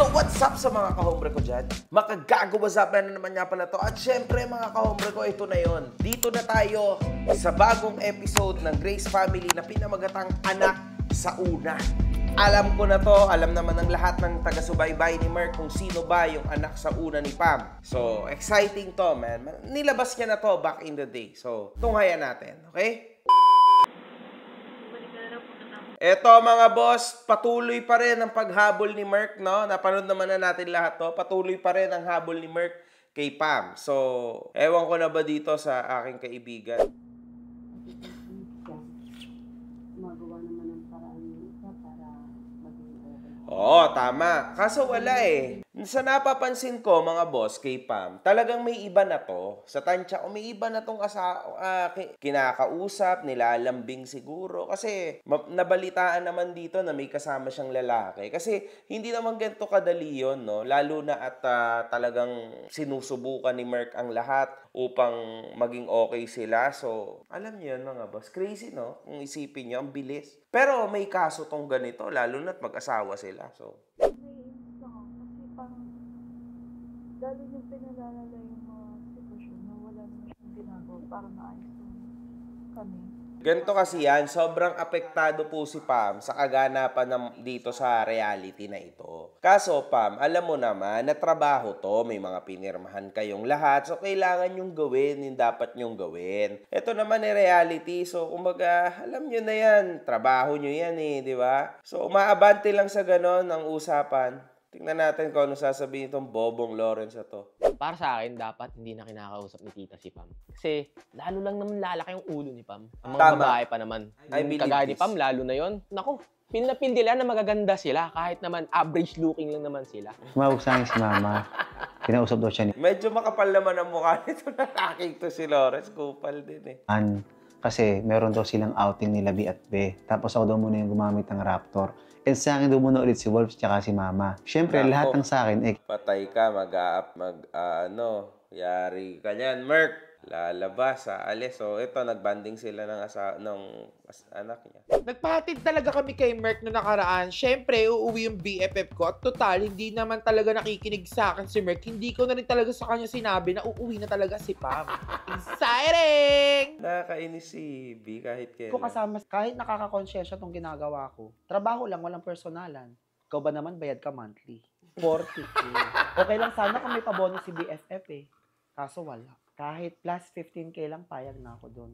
So what's up sa mga kahombre ko dyan? Makagago, what's up na naman nga pala to. At syempre mga kahombre ko, ito na yon. Dito na tayo sa bagong episode ng Grace Family na pinamagatang Anak sa Una. Alam ko na to, alam naman ng lahat ng taga-subaybay ni Merc kung sino ba yung anak sa una ni Pam. So exciting to, man. Nilabas niya na to back in the day. So tunghayan natin, okay? Eto mga boss, patuloy pa rin ang paghabol ni Merc, no? Napanood naman na natin lahat to. Patuloy pa rin ang habol ni Merc kay Pam. So, ewan ko na ba dito sa aking kaibigan? Magawa naman ng paraan nito para maging okay. Oo, tama. Kaso wala eh. Sa napapansin ko, mga boss, kay Pam, talagang may iba na to. Sa tansya ko, may iba na tong kinakausap, nilalambing siguro. Kasi nabalitaan naman dito na may kasama siyang lalaki. Kasi hindi naman ganito kadali yun, no? Lalo na at talagang sinusubukan ni Merc ang lahat upang maging okay sila. So, alam niyo yun, mga boss. Crazy, no? Kung isipin niyo, ang bilis. Pero may kaso tong ganito, lalo na't mag-asawa sila. So, Lalo yung pinalalala yung mga sitwasyon na wala naman siyang ginagawa para maayos kami. ganito kasi yan, sobrang apektado po si Pam sa kaganapan dito sa reality na ito. Kaso Pam, alam mo naman na trabaho to, may mga pinirmahan kayong lahat, so kailangan yung gawin, yung dapat nyong gawin. Ito naman ay reality, so kumbaga, alam nyo na yan, trabaho nyo yan eh, di ba? So umaabante lang sa ganon ang usapan. Tingnan natin kung ano sasabihin itong Bobong Lawrence na to. Para sa akin, dapat hindi na kinakausap ni Tita si Pam. Kasi lalo lang naman lalaki yung ulo ni Pam. Ang mga babae pa naman. Yung kagaya ni Pam, lalo na yon. Naku, pin na pin nila na magaganda sila. Kahit naman average looking lang naman sila. Tumawag sa akin si Mama. Kinausap daw siya ni Medyo makapal naman ang mukha nito na lalaking to si Lawrence. Kupal din eh. Kasi meron daw silang outing ni Labi at Be. Tapos ako daw muna yung gumamit ng Raptor. And sa akin daw muna ulit si Wolf tsaka si Mama. Siyempre, lahat ng sa akin, patay ka, yari ka niyan, Merc. Lalabas, aalis. So, ito, nagbanding sila ng anak niya. Nagpahatid talaga kami kay Merc no nakaraan. Siyempre, uuwi yung BFF ko. At total, hindi naman talaga nakikinig sa akin si Merc. Hindi ko na rin talaga sa kanya sinabi na uuwi na talaga si Pam. Exciting! Nakakainis si B kahit kailan. Ko kasama, kahit nakakakonsensya itong ginagawa ko, trabaho lang, walang personalan. Ikaw ba naman, bayad ka monthly? 40K. Okay lang sana kung may pabono si BFF eh. Kaso wala. Kahit plus 15K lang, payag na ako doon.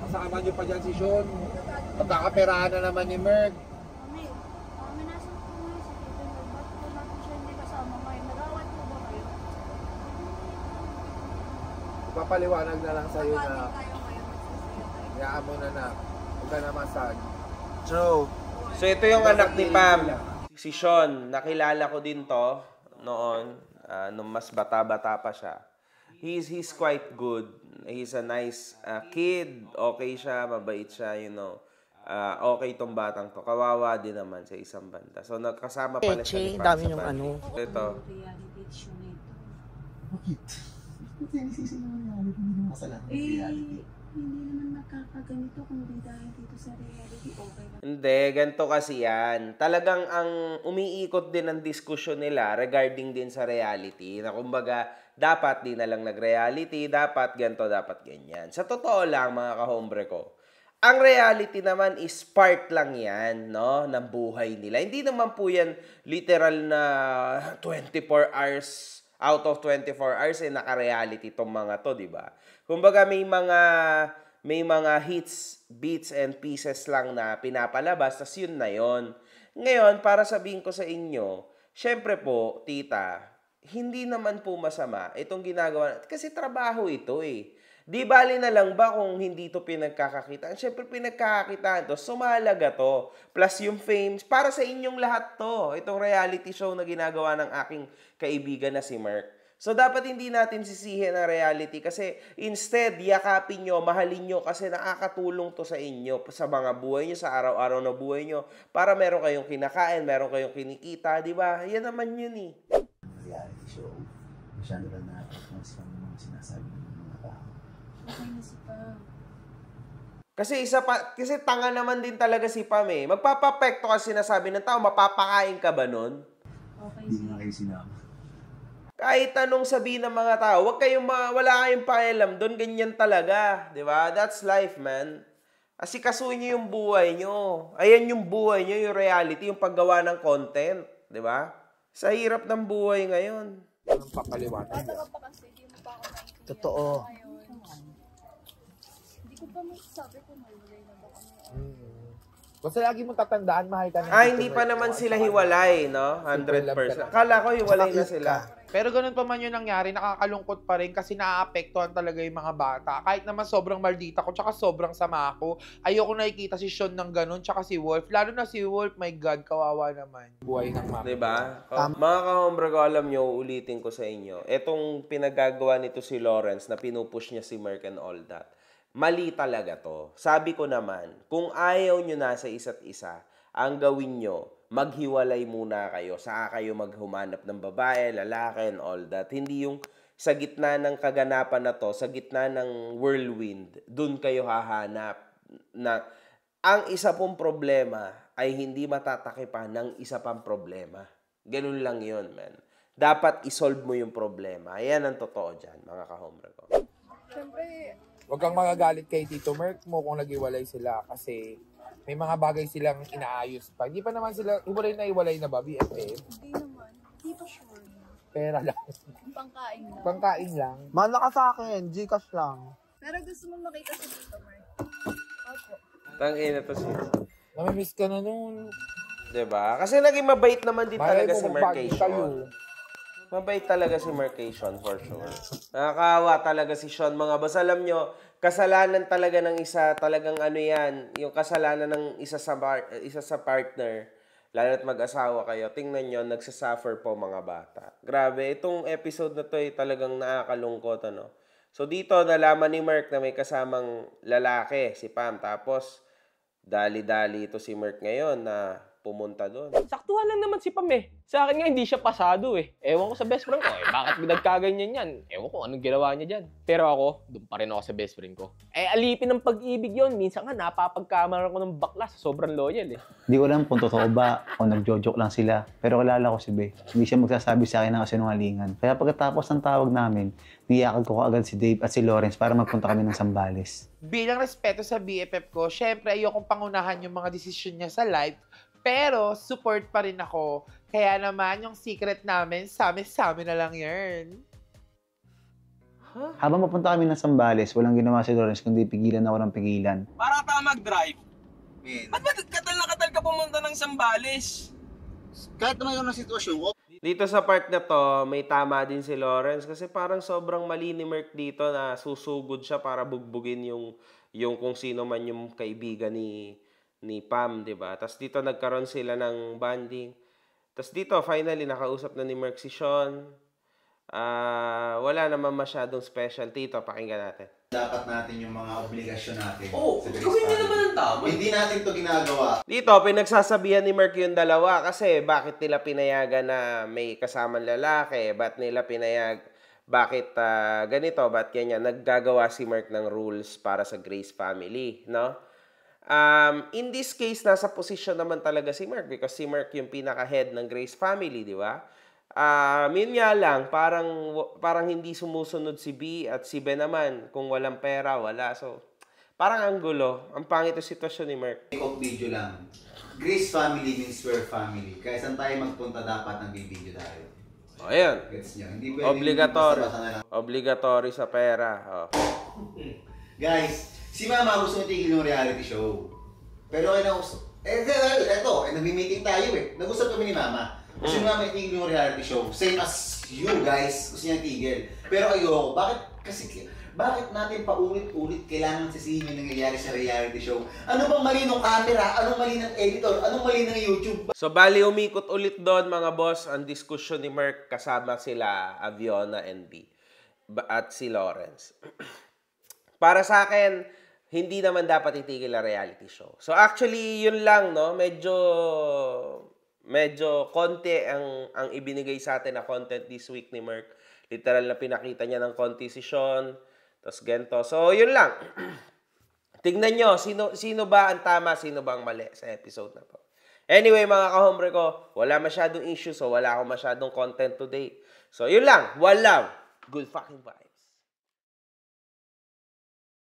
Kasama niyo pa dyan si Sean. Pagkakaperahan na naman ni Merc. Kami nasa po ngayon si Tito Merc. Ba't po natin siya hindi kasama ngayon? Nag-awat po ba kayo? Ipapaliwanag na lang sa'yo na Tayo ngayon, magsisaya tayo. hayaan mo na huwag ka na masag. So ito yung anak ni Pam. Si Sean, nakilala ko din to noon. Nung mas bata-bata pa siya. He's quite good. He's a nice kid. Okay siya, mabait siya, you know. Okay tong batang to. Kawawa din naman sa isang banda. So nagkasama pala siya ni Pam sa banda. Ito. Reality show nito. Bakit? Bakit yan isisin yung reality? Hindi naman kasalanan ng reality. Hindi naman nakakaganito kung di dahil dito sa reality, okay lang. Hindi, ganito kasi yan. Talagang ang umiikot din ang diskusyon nila regarding din sa reality. Na kumbaga, dapat di na lang nag-reality, dapat ganito, dapat ganyan. Sa totoo lang, mga kahombre ko, ang reality naman is part lang yan, no, ng buhay nila. Hindi naman po yan literal na 24 hours out of 24 hours naka-reality tong mga to, di ba? Kumbaga may mga hits, beats and pieces lang na pinapalabas, tas yun na yun. Ngayon, para sabihin ko sa inyo, syempre po, tita, hindi naman po masama itong ginagawa. Kasi trabaho ito eh. Di bali na lang ba kung hindi ito pinagkakakitaan? Siyempre pinagkakakitaan to, sumalaga to. Plus yung fame, para sa inyong lahat to. Itong reality show na ginagawa ng aking kaibigan na si Merc. So dapat hindi natin sisihin ang reality kasi instead, yakapin nyo, mahalin nyo kasi nakakatulong to sa inyo, sa mga buhay nyo, sa araw-araw na buhay nyo, para meron kayong kinakain, meron kayong kinikita, di ba? Yan naman yun eh. reality show. Masyado lang na-attract ng mga sinasabi ng mga tao. Okay na si Pam. Kasi tanga naman din talaga si Pam eh. Magpapapekto kasi sinasabi ng tao, mapapakain ka ba nun? Okay, Hindi nga kayo sinama. Kahit anong sabihin ng mga tao, wala kayong pakialam doon, ganyan talaga. Di ba? That's life, man. Asikasuhin nyo yung buhay nyo. Ayan yung buhay nyo, yung reality, yung paggawa ng content. Di ba? Sa hirap ng buhay ngayon. Anong papaliwanag bata niya? ka pa kasi, hindi mo pa ako naiintindihan. Totoo. Ngayon, hindi ko pa masasabi kung hiwalay na ba kami. Basta lagi mong tatandaan, mahal ka ng Hindi pa naman sila hiwalay, no? 100%. Akala ko hiwalay na sila. Pero ganun pa man yung nangyari, nakakalungkot pa rin kasi naaapektuhan talaga yung mga bata. Kahit naman sobrang maldita ko, tsaka sobrang sama ako. Ayoko nakikita si Sean ng ganun, tsaka si Wolf. Lalo na si Wolf, my God, kawawa naman. Buhay ng mama. Diba? Mga ka-hombre ko, alam nyo, ulitin ko sa inyo. Etong pinagagawa nito si Lawrence na pinupush niya si Merck and all that. Mali talaga to. Sabi ko naman, kung ayaw nyo na sa isa't isa, ang gawin nyo, maghiwalay muna kayo. Saka kayo maghumanap ng babae, lalaki, and all that. Hindi yung sa gitna ng kaganapan na to, sa gitna ng whirlwind, dun kayo hahanap. Na, ang isa pong problema ay hindi matatakipan ng isa pang problema. Ganun lang yun, man. Dapat isolve mo yung problema. Ayan ang totoo dyan, mga ka-hombre ko. Siyempre, Huwag kang magagalit kay Tito Merck mo kung nag-iwalay sila kasi may mga bagay silang inaayos pa. Hindi pa naman sila iwalay na ba, BFF? hindi naman. Hindi pa sure. Pera lang. Pangkain lang. Pangkain lang. Mana ka sa akin, Gcash lang. Pero gusto mo makita si Tito Mark. Opo. Tangina to siya. Namimiss ka na nun. Diba? Kasi naging mabait naman din talaga si Bagay Mercation. Mabait talaga si Mercation for sure. Nakakawa talaga si Sean, mga boss. Alam nyo, kasalanan talaga ng isa, talagang ano yan, yung kasalanan ng isa sa partner, lalo at mag-asawa kayo, tingnan nyo, nagsasuffer po mga bata. Grabe, itong episode na to ay talagang nakakalungkot, ano. So dito, nalaman ni Merck na may kasamang lalaki, si Pam. Tapos, dali-dali ito si Merck ngayon na pumunta doon. Saktuhan lang naman si Pam eh. Sa akin nga, hindi siya pasado eh. Ewan ko sa best friend ko eh. Bakit nagkaganyan yan? Ewan ko anong ginawa niya dyan. Pero ako, doon pa rin ako sa best friend ko. Alipin ng pag-ibig yon. Minsan nga, napapagkamaran ko ng bakla sa sobrang loyal eh. Hindi ko alam kung totoo ba o nagjo-joke lang sila. Pero kilala ko si Be. Hindi siya magsasabi sa akin ng kasinungalingan. Kaya pagkatapos ng tawag namin, niyakag ko agad si Dave at si Lawrence para magpunta kami ng Zambales. Bilang respeto sa BFF ko, syempre ayokong pangunahan yung mga desisyon niya sa life. Pero, support pa rin ako. Kaya naman, yung secret namin, sa amin na lang yan. Habang mapunta kami ng Zambales, walang ginawa si Lawrence kundi pigilan ako ng pigilan. Para ka mag-drive. Ba't ba katal na katal ka pumunta ng Zambales? Kahit naman yung sitwasyon ko, Dito sa part na to, may tama din si Lawrence kasi parang sobrang mali ni Merck dito na susugod siya para bugbugin yung kung sino man yung kaibigan ni Pam, 'di ba? Tapos dito nagkaroon sila ng bonding. Tapos dito finally nakausap na ni Merck si Sean. Wala naman masyadong special dito, pakinggan natin. dapat natin yung mga obligasyon natin. Oo, sa Grace gawin niya Family. naman ang tama. Hindi natin to ginagawa. Dito, pinagsasabihan ni Merck yung dalawa kasi bakit nila pinayagan na may kasamang lalaki, bakit ganito, ba't ganyan, naggagawa si Merck ng rules para sa Grace family, no? In this case, nasa posisyon naman talaga si Merck because si Merck yung pinaka-head ng Grace family, di ba? Yun nga lang, parang hindi sumusunod si B at si Ben naman. Kung walang pera, wala. So, parang ang gulo. Ang pangit yung sitwasyon ni Merck. Take-off video lang. Grace family means we're family. Kaya saan tayo magpunta dapat nag-video tayo. O, ayan. Gets nyo? Hindi pwede Obligatory. basta-basta na lang. Obligatory sa pera. O. Guys, si Mama gusto itigil yung reality show. Pero kaya gusto. Nag-meeting tayo eh. Nag-usap kami ni Mama. Gusto si Mama itigil yung reality show. Same as you guys, gusto niya itigil. Pero ayoko. Bakit natin paulit-ulit kailangan sisihin yung nangyayari sa reality show? Ano bang mali ng camera? Anong mali ng editor? Anong mali ng YouTube? So, bali umikot ulit doon, mga boss, ang diskusyon ni Merck kasama sila Aviona and B. At si Lawrence. Para sa akin, hindi naman dapat itigil ang reality show. So, actually, yun lang, no? Medyo konti ang ibinigay sa atin na content this week ni Merck. Literal na pinakita niya ng konti si Sean. Tapos ganito. So, yun lang. Tingnan nyo, sino ba ang tama, sino ba ang mali sa episode na to. Anyway, mga kahombre ko, wala masyadong issue, so wala akong masyadong content today. So, yun lang. One love. Good fucking vibe.